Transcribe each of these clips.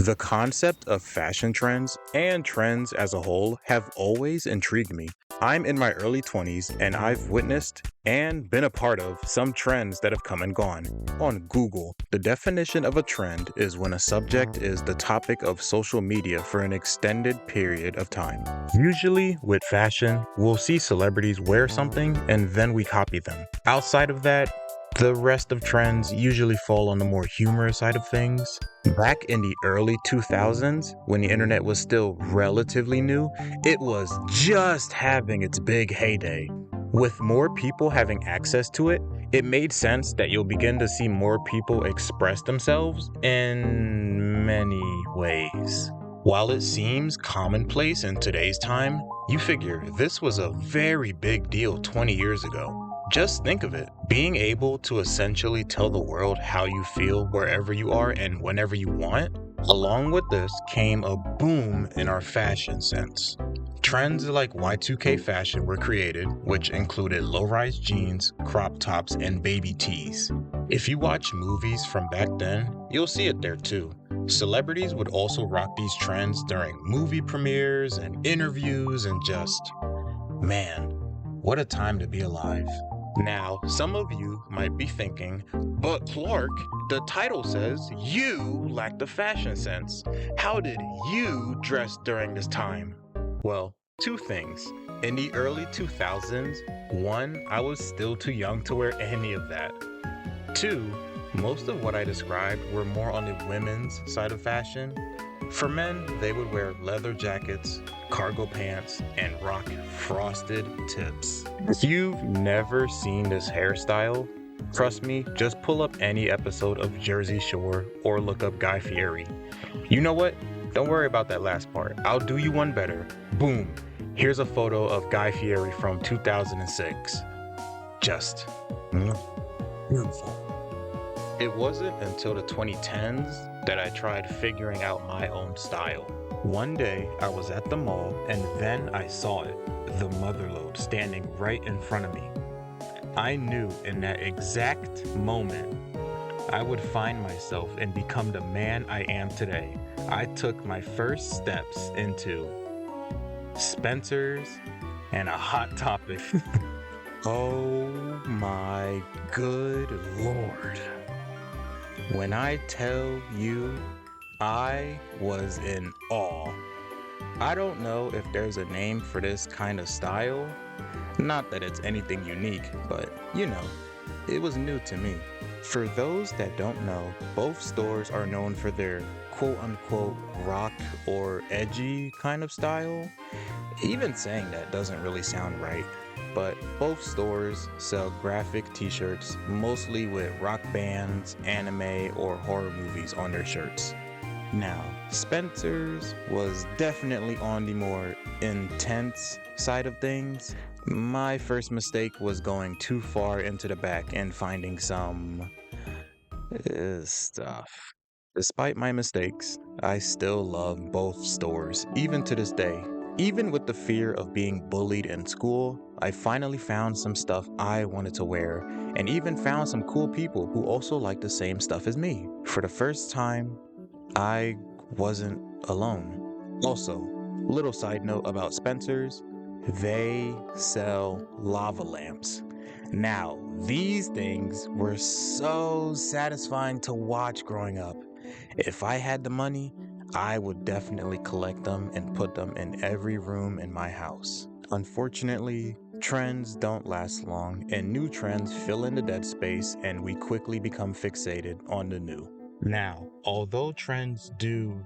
The concept of fashion trends and trends as a whole have always intrigued me. I'm in my early 20s and I've witnessed and been a part of some trends that have come and gone. On Google, the definition of a trend is when a subject is the topic of social media for an extended period of time. Usually, with fashion, we'll see celebrities wear something and then we copy them. Outside of that, the rest of trends usually fall on the more humorous side of things. Back in the early 2000s, when the internet was still relatively new, it was just having its big heyday. With more people having access to it, it made sense that you'll begin to see more people express themselves in many ways. While it seems commonplace in today's time, you figure this was a very big deal 20 years ago. Just think of it, being able to essentially tell the world how you feel wherever you are and whenever you want. Along with this came a boom in our fashion sense. Trends like Y2K fashion were created, which included low-rise jeans, crop tops, and baby tees. If you watch movies from back then, you'll see it there too. Celebrities would also rock these trends during movie premieres and interviews and just, man, what a time to be alive. Now, some of you might be thinking, but Clark, the title says you lack the fashion sense. How did you dress during this time? Well, two things. In the early 2000s, one, I was still too young to wear any of that. Two, most of what I described were more on the women's side of fashion. For men, they would wear leather jackets, cargo pants, and rock frosted tips. If you've never seen this hairstyle, trust me, just pull up any episode of Jersey Shore or look up Guy Fieri. You know what? Don't worry about that last part. I'll do you one better. Boom. Here's a photo of Guy Fieri from 2006. Just beautiful. It wasn't until the 2010s that I tried figuring out my own style. One day I was at the mall and then I saw it, the Motherlode standing right in front of me. I knew in that exact moment I would find myself and become the man I am today. I took my first steps into Spencer's and a Hot Topic. Oh my good Lord. When I tell you, I was in awe. I don't know if there's a name for this kind of style. Not that it's anything unique, but you know, it was new to me. For those that don't know, both stores are known for their quote-unquote rock or edgy kind of style. Even saying that doesn't really sound right. But both stores sell graphic t-shirts, mostly with rock bands, anime, or horror movies on their shirts. Now, Spencer's was definitely on the more intense side of things. My first mistake was going too far into the back and finding some stuff. Despite my mistakes, I still love both stores, even to this day. Even with the fear of being bullied in school, I finally found some stuff I wanted to wear, and even found some cool people who also liked the same stuff as me. For the first time, I wasn't alone. Also, little side note about Spencer's, they sell lava lamps. Now, these things were so satisfying to watch growing up. If I had the money, I would definitely collect them and put them in every room in my house. Unfortunately, trends don't last long, and new trends fill in the dead space, and we quickly become fixated on the new. Now, although trends do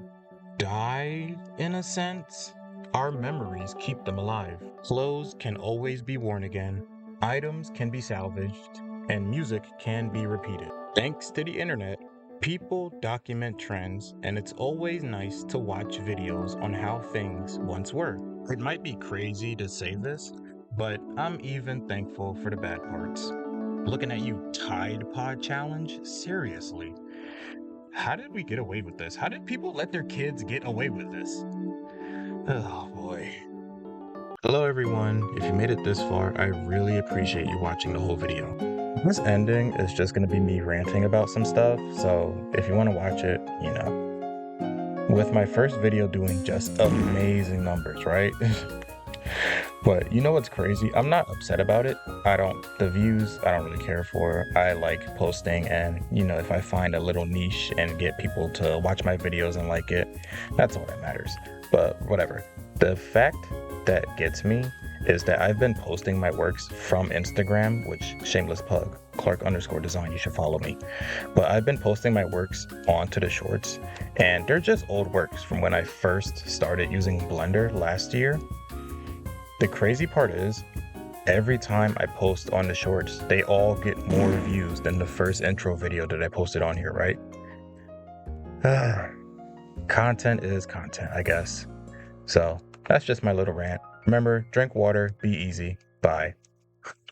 die in a sense, our memories keep them alive. Clothes can always be worn again, items can be salvaged, and music can be repeated. Thanks to the internet, people document trends, and it's always nice to watch videos on how things once were. It might be crazy to say this, but I'm even thankful for the bad parts. Looking at you, Tide Pod Challenge? Seriously. How did we get away with this? How did people let their kids get away with this? Oh boy. Hello everyone. If you made it this far, I really appreciate you watching the whole video. This ending is just going to be me ranting about some stuff, so if you want to watch it, you know, with my first video doing just amazing numbers, right? But you know what's crazy? I'm not upset about it. The views, I don't really care for. I like posting, and if I find a little niche and get people to watch my videos and like it, that's all that matters. But whatever. The fact that gets me is that I've been posting my works from Instagram, which shameless plug, Clark_design, you should follow me. But I've been posting my works onto the shorts, and they're just old works from when I first started using Blender last year. The crazy part is, every time I post on the shorts, they all get more views than the first intro video that I posted on here, right? Content is content, I guess. So that's just my little rant. Remember, drink water, be easy. Bye.